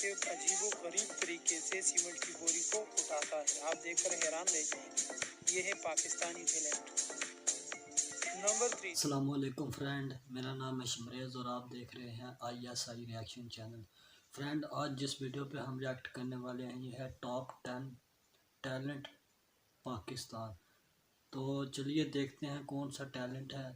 कि अजीबोगरीब तरीके से सीमेंट की बोरी को उठाता है। आप देखकर हैरान रह जाएंगे। ये है पाकिस्तानी टैलेंट। नंबर 3। अस्सलाम वालेकुम फ्रेंड, मेरा नाम है शमरेज़ और आप देख रहे हैं ISI रिएक्शन चैनल। फ्रेंड, आज जिस वीडियो पे हम रिएक्ट करने वाले हैं ये है टॉप 10 टैलेंट पाकिस्तान। तो चलिए देखते हैं कौन सा टैलेंट है।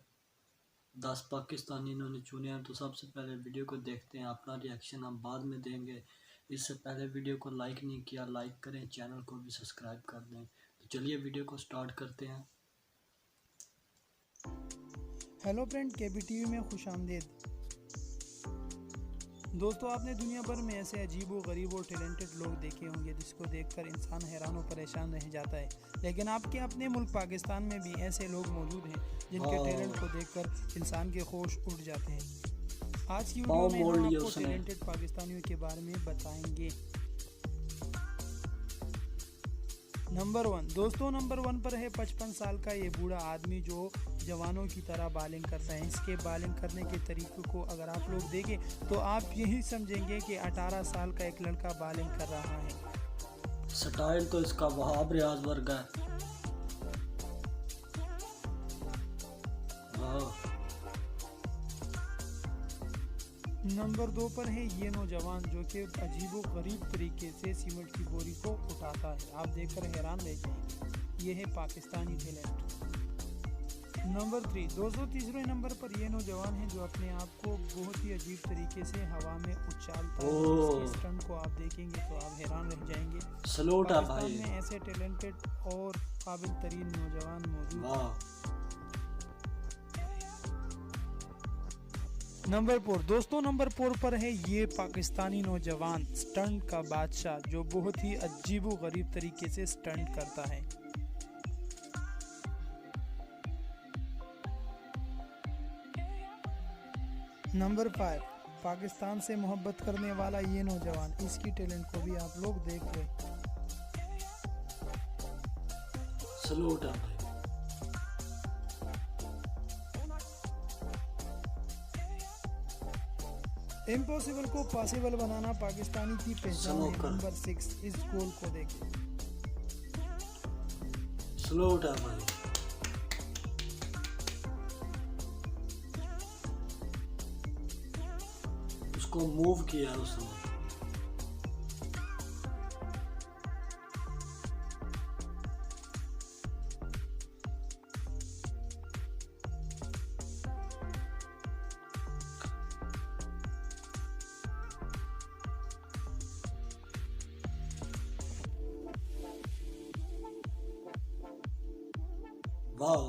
10 पाकिस्तानी इन्होंने चुने हैं। तो सबसे पहले वीडियो को देखते हैं, अपना रिएक्शन हम बाद में देंगे। इससे पहले वीडियो को लाइक नहीं किया, लाइक करें, चैनल को भी सब्सक्राइब कर दें। तो चलिए वीडियो को स्टार्ट करते हैं। हेलो फ्रेंड, KBTV में खुश आमदीद। दोस्तों, आपने दुनिया भर में ऐसे अजीब व गरीब और टैलेंटेड लोग देखे होंगे जिसको देखकर इंसान हैरान और परेशान रह जाता है। लेकिन आपके अपने मुल्क पाकिस्तान में भी ऐसे लोग मौजूद हैं जिनके टैलेंट को देखकर इंसान के होश उड़ जाते हैं। आज की वीडियो में हम आपको टैलेंटेड पाकिस्तानियों के बारे में बताएंगे। नंबर 1। दोस्तों, नंबर 1 पर है 55 साल का ये बूढ़ा आदमी जो जवानों की तरह बालिंग करता है। इसके बालिंग करने के तरीके को अगर आप लोग देखें तो आप यही समझेंगे कि 18 साल का एक लड़का बालिंग कर रहा है। स्टाइल तो इसका वहाब रियाज वर्ग है। नंबर 2 पर है ये नौजवान जो कि अजीबो गरीब तरीके से सीमेंट की बोरी को उठाता है। आप देखकर हैरान रह जाएंगे। ये है पाकिस्तानी टैलेंट। नंबर 3। दोस्तों, तीसरे नंबर पर ये नौजवान है जो अपने आप को बहुत ही अजीब तरीके से हवा में उछालता है। इसके स्टंट को आप देखेंगे तो आप हैरान रह जाएंगे। पाकिस्तान में ऐसे टैलेंटेड और काबिल तरीन नौजवान मौजूद हैं। नंबर 4। दोस्तों, नंबर 4 पर है ये पाकिस्तानी नौजवान स्टंट का बादशाह जो बहुत ही अजीबो गरीब तरीके से स्टंट करता है। नंबर 5। पाकिस्तान से मोहब्बत करने वाला ये नौजवान, इसकी टैलेंट को भी आप लोग देख लें। सलूट है भाई। इम्पॉसिबल को पॉसिबल बनाना पाकिस्तानी की पहचान है। नंबर 6। इस गोल को देखें। सलूट है भाई। उसको मूव किया उसने। वाह,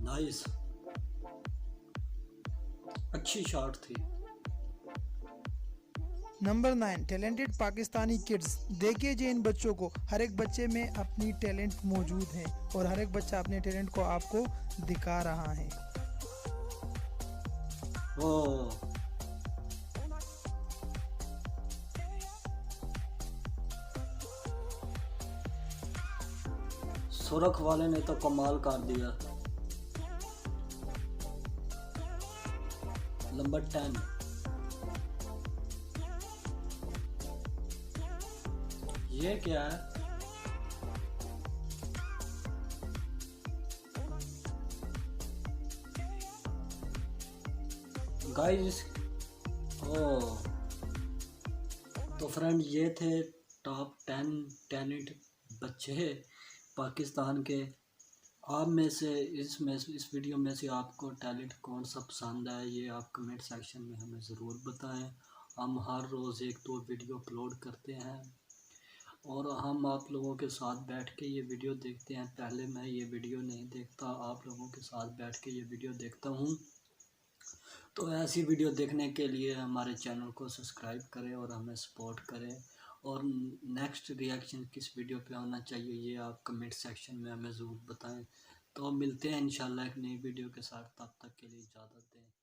नाइस, अच्छी शॉट थी। नंबर 9। Talented Pakistani kids. देखिए जी इन बच्चों को, हर एक बच्चे में अपनी टैलेंट मौजूद है और हर एक बच्चा अपने टैलेंट को आपको दिखा रहा है। सुरख वाले ने तो कमाल कर दिया। नंबर 10। ये क्या है? गाइस, तो फ्रेंड ये थे टॉप 10 टैलेंट बच्चे पाकिस्तान के। आप में से इस वीडियो में से आपको टैलेंट कौन सा पसंद है ये आप कमेंट सेक्शन में हमें ज़रूर बताएं। हम हर रोज़ 1-2 वीडियो अपलोड करते हैं और हम आप लोगों के साथ बैठ के ये वीडियो देखते हैं। पहले मैं ये वीडियो नहीं देखता, आप लोगों के साथ बैठ के ये वीडियो देखता हूँ। तो ऐसी वीडियो देखने के लिए हमारे चैनल को सब्सक्राइब करें और हमें सपोर्ट करें। और नेक्स्ट रिएक्शन किस वीडियो पे आना चाहिए ये आप कमेंट सेक्शन में हमें ज़रूर बताएं। तो मिलते हैं इंशाल्लाह एक नई वीडियो के साथ, तब तक के लिए इजाज़त दें।